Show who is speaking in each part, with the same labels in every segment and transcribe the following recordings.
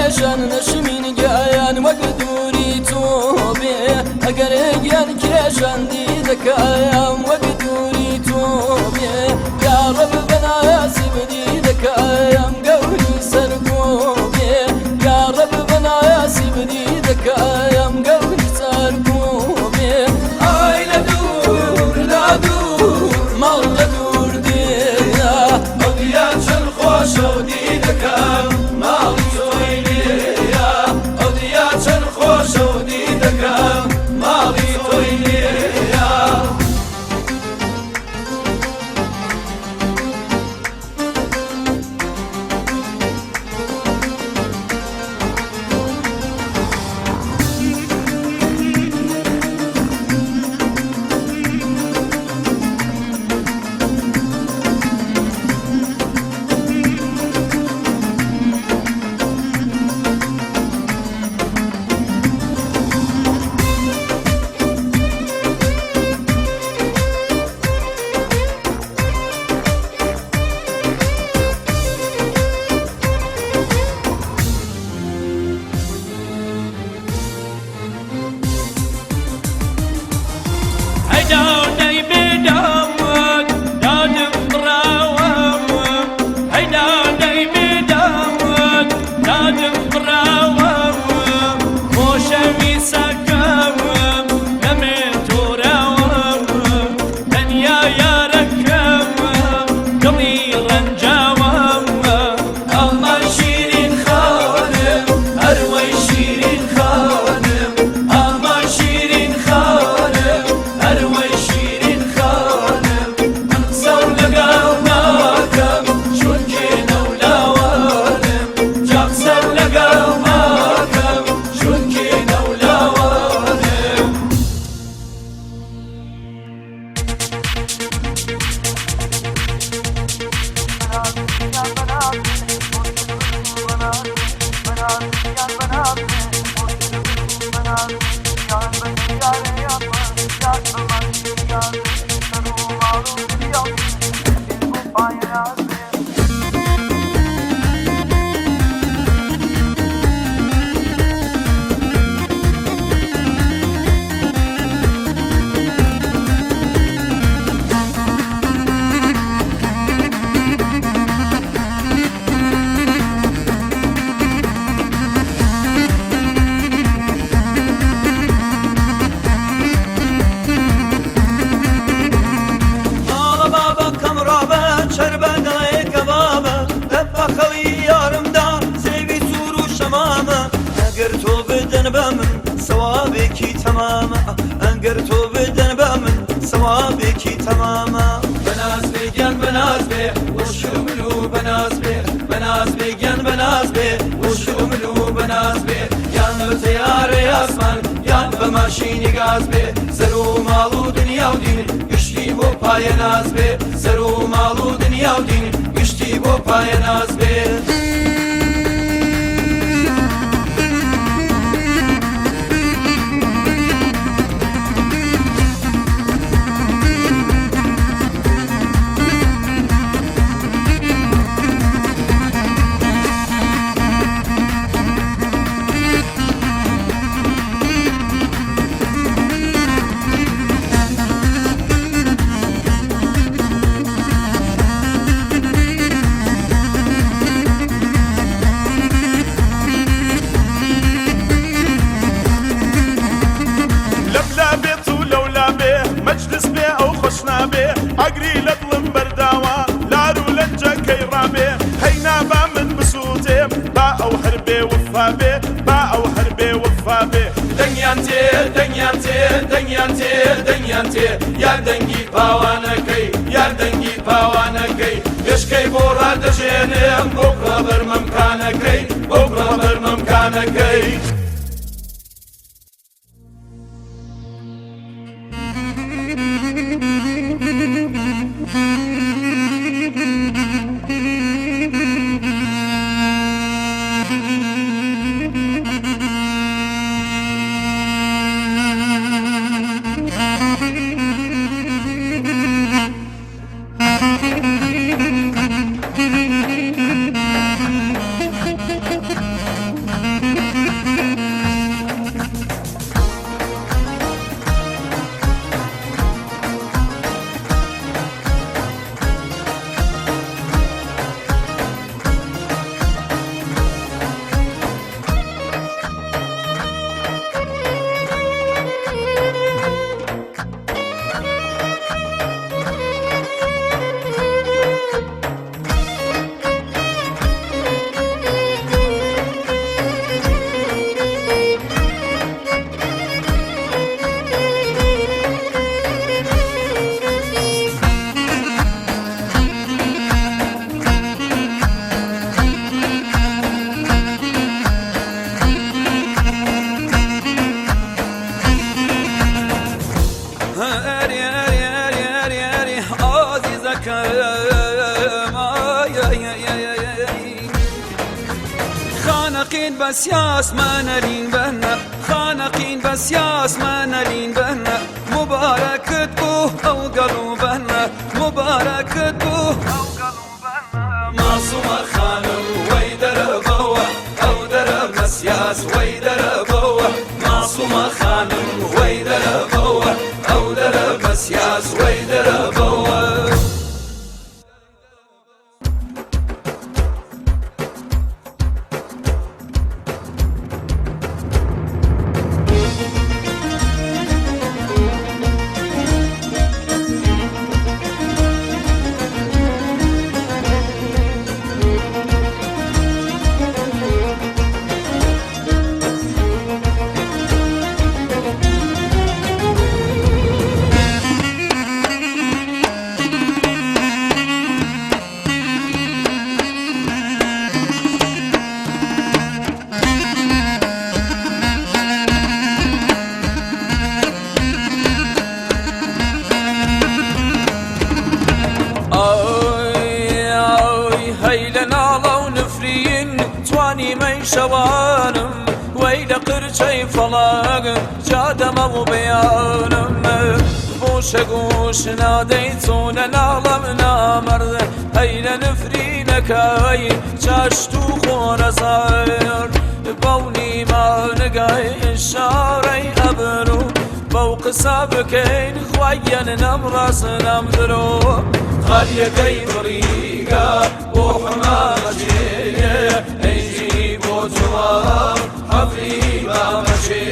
Speaker 1: كيشان نشمين جايان وقدوري توبي أقرق ين كيشان ديدك أيام وقدوري توبي يا رب بنا سبديدك أيام قولي سرقوبي يا رب بنا سبديدك أيام قولي سرقوبي آي لا دور مال دور دينا أضيات الخوش وديدك مالي
Speaker 2: بمن ثوابێکی تەمامە ئەگەر تۆ بدەن بەمن ثوابێکی تەمامە
Speaker 1: بەناز بێ گیان بەناز بێ وشومل و بەناز بێ بەناز بێ گیان بەناز بێ وشومل و بەناز بێ یان بە تەیارەی ئاسمان یان بە ماشینی گاز بێ زەر و ماڵ و دنیا و دین گشتی بۆ پایە ناز بێ زەر و ماڵ و دنیا و دین گشتی بۆ پایە ناز بێ
Speaker 3: مجلس بێ ئەو خۆش نابێ ئەگری لە دڵم بەرداوە لار و لەنجەکەی ڕابێ هەینا با من بسووتێم با ئەو هەربێ وفا بێ با ئەو هەربێ وفا بێ
Speaker 1: دەنگیان تێ دەنگیان تێ دەنگیان تێ دەنگیان تێ یار دەنگی پاوانەکەی یار دەنگی پاوانەکەی پێشکەی بۆ ڕادەژێنێم بۆ بڕە بەرمەمکانەکەی بۆ بڕە بەرمەمکانەکەی
Speaker 4: خانقين بس ياسمان لين بنا خانقين بس ياسمان لين بنا مبارك تبوه أو قلوبنا مبارك تبوه أو قلوبنا
Speaker 1: معصوم خانم ويدر بوا أو در مسياس ويدر بوا معصوم خانم ويدر بوا أو در مسياس ويدر بوا
Speaker 4: شوانم ويل قرشي فلاق جادم ابو بيانم بوش قوش ناديتون العظم نامرد هيل نفرينك هاي جاشتو خور صاير بوني ما نقاي الشاري ابرو فوق سابكين خوين نمرس نمدرو خالي كي طريقة وحماجي جواب حفري بامشي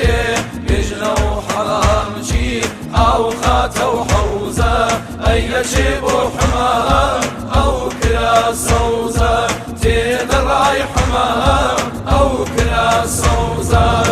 Speaker 4: يجنى وحرامشي أو خاتة وحوزة أي شيء وحمام أو كراس صوزة تيد الراي حمام أو كراس صوزة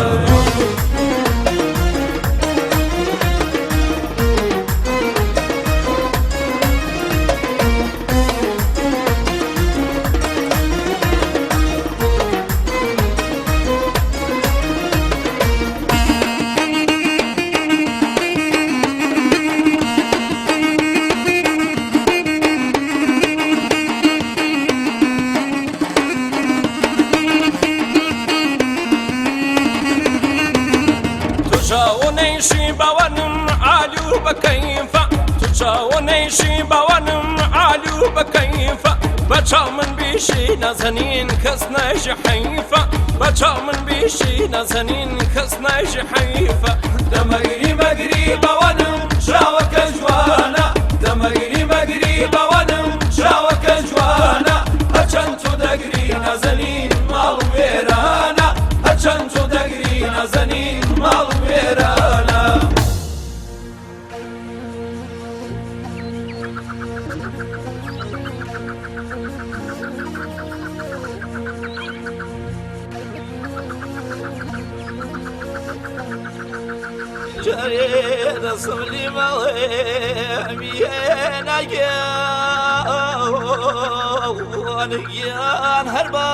Speaker 5: نيشي بوانم علو بكيفة تشاو نيشي بوانم علو بكيفة بچا من بيشي نازنين كس ناجي حيفة بچا من بيشي نازنين كس ناجي حيفة
Speaker 1: دمغري مغري بوانم شاوك جوانا دمغري مغري بوانم شاوك جوانا هچن تو دگري نازنين مال ويرانا هچن تو دگري نازنين مال ويرانا
Speaker 2: جريد صلي موهم ينقيان هربا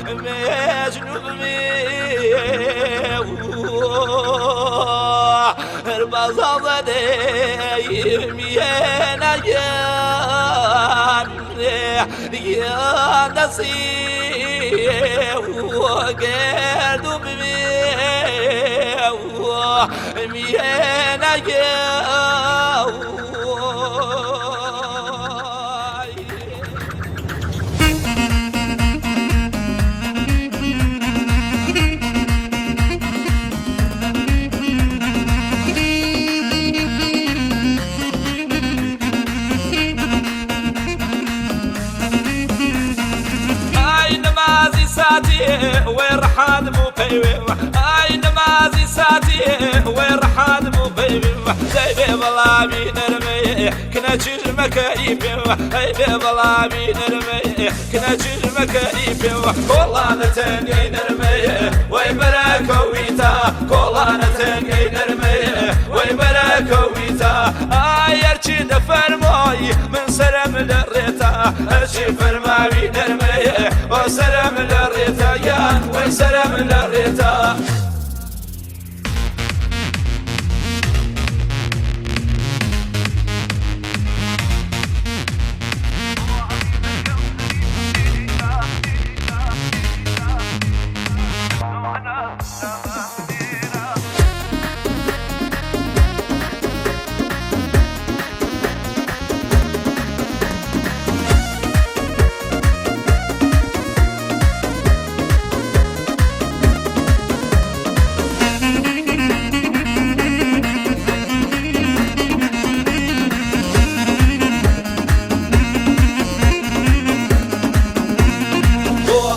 Speaker 2: مجنوب هربا زادي ينقيان يا نسي وقردو مينا ويرحاد مو بيوي اي نمازي ساتي ويرحاد مو بيوي زي بلا بي نرمي كنا جيج مكايبي اي بلا بي نرمي كنا جيج مكايبي والله نتني نرمي وي براكويتا والله نتني نرمي وي براكويتا اي ارشي دفرماي من سلام للريتا ارشي فرماوي نرمي وسلام للريتا يا وسلام للريتا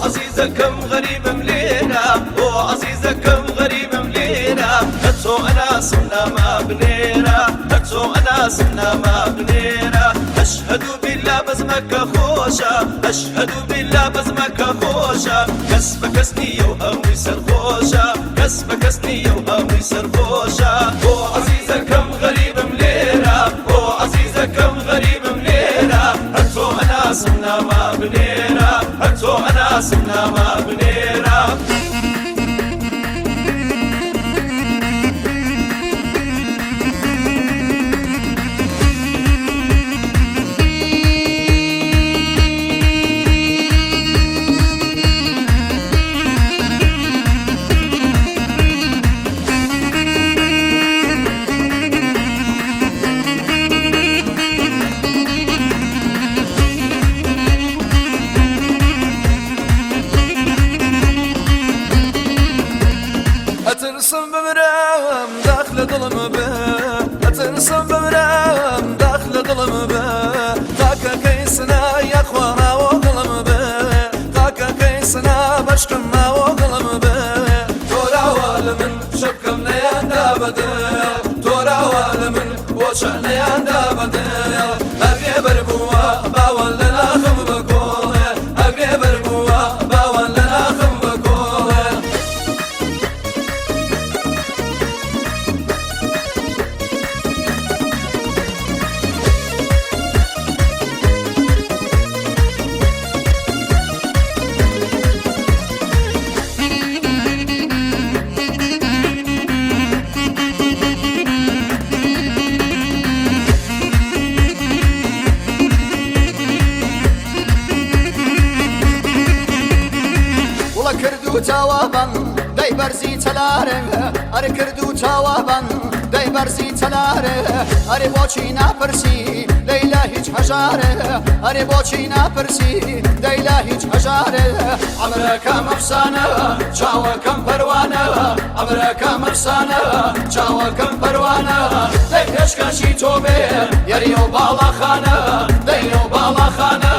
Speaker 2: عزيزكم غريب ملينا وعزيزكم غريب ملينا هاتو انا صرنا ما بنينا هاتو انا صرنا ما بنينا اشهد بالله بزمك خوشة اشهد بالله بزمك خوشة كسبك سنية وهوي سرخوشة كسبك سنية وهوي سرخوشة وعزيزكم غريب ملينا وعزيزكم غريب ملينا هاتو انا صرنا ما بنينا هاتو انا صرنا ما بنينا أترسم بمرام داخل ظلم به أترسم بمرام داخل ظلم به تاكا كيسنا يا أخوانا وظلم به تاكا كيسنا بشكنا وظلم به تورا والمن شبكم نيان دابدل تورا والمن وشأن يان دابدل أبي بربوا باول لنا خم بقوله أبي بربوا باول لنا خم بقوله
Speaker 6: وتوابا دەی بەرزی چەلارێ ئەرە کرد و چاوابان دەی بەرزی چەلارێ ئەرێ بۆچی ناپرسی لەیلا هیچ هەژارێ ئەرێ بۆچی ناپرسی دەیلا هیچ هەژارێ ئەمرەکەم ئەفسانە چاوەکەم پەروانە ئەمرەکەم ئەفسانە چاوەکەم پەروانە دەی پێشکەشی تۆ بێ یەری و باڵاخانە دەی و باڵاخانە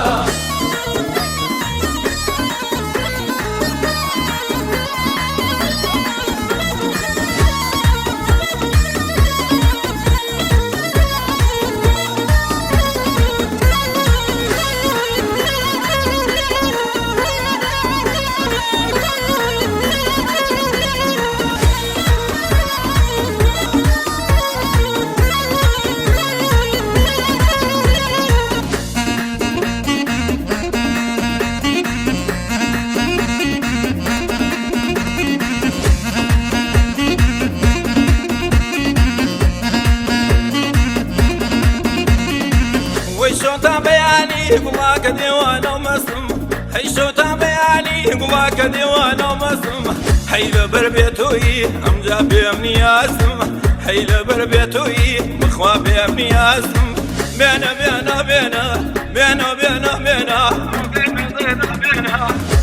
Speaker 5: شوتا بياني قواك ديوانا ومسلم هي شوتا بياني قواك ديوانا ومسلم هي لبربيتوي ام جابي امني اسم هي لبربيتوي مخوا بيمني اسم بينا بينا بينا بينا بينا بينا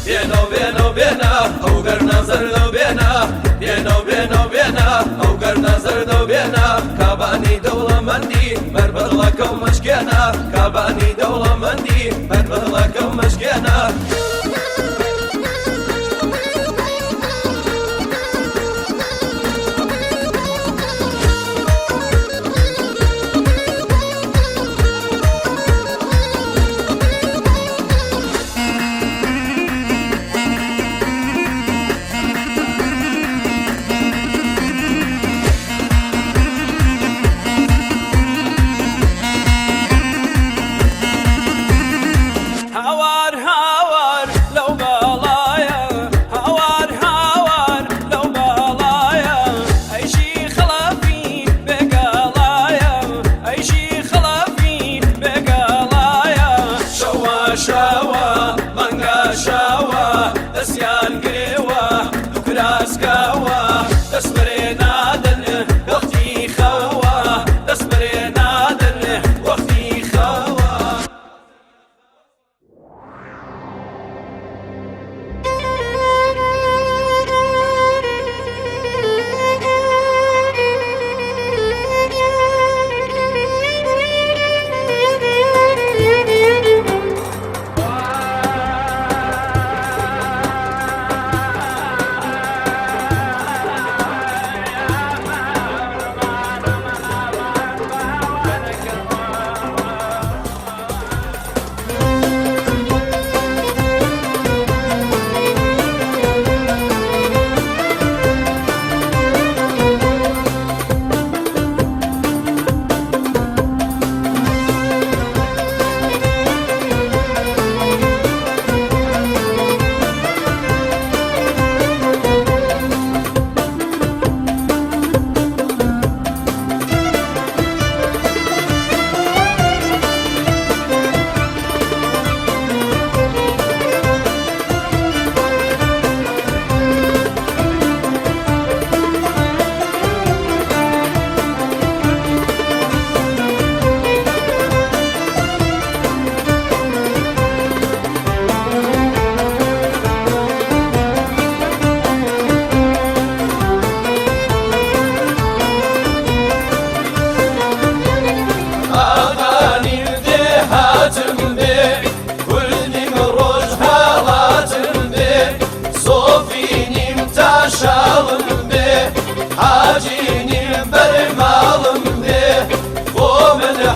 Speaker 1: بينا بينا بينا او قرنا زردو بينا بينا بينا بينا او قرنا زردو بينا كاباني دولة مندي مربط لكم مشكينا كاباني دولة مندي مربط لكم مشكينا شاوا مانگا شاوا دسیان گریوا کراس گاوا دسبره نادن وقتی خوا دسبره نادن وقتی خوا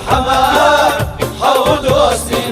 Speaker 1: حمار حو دوستي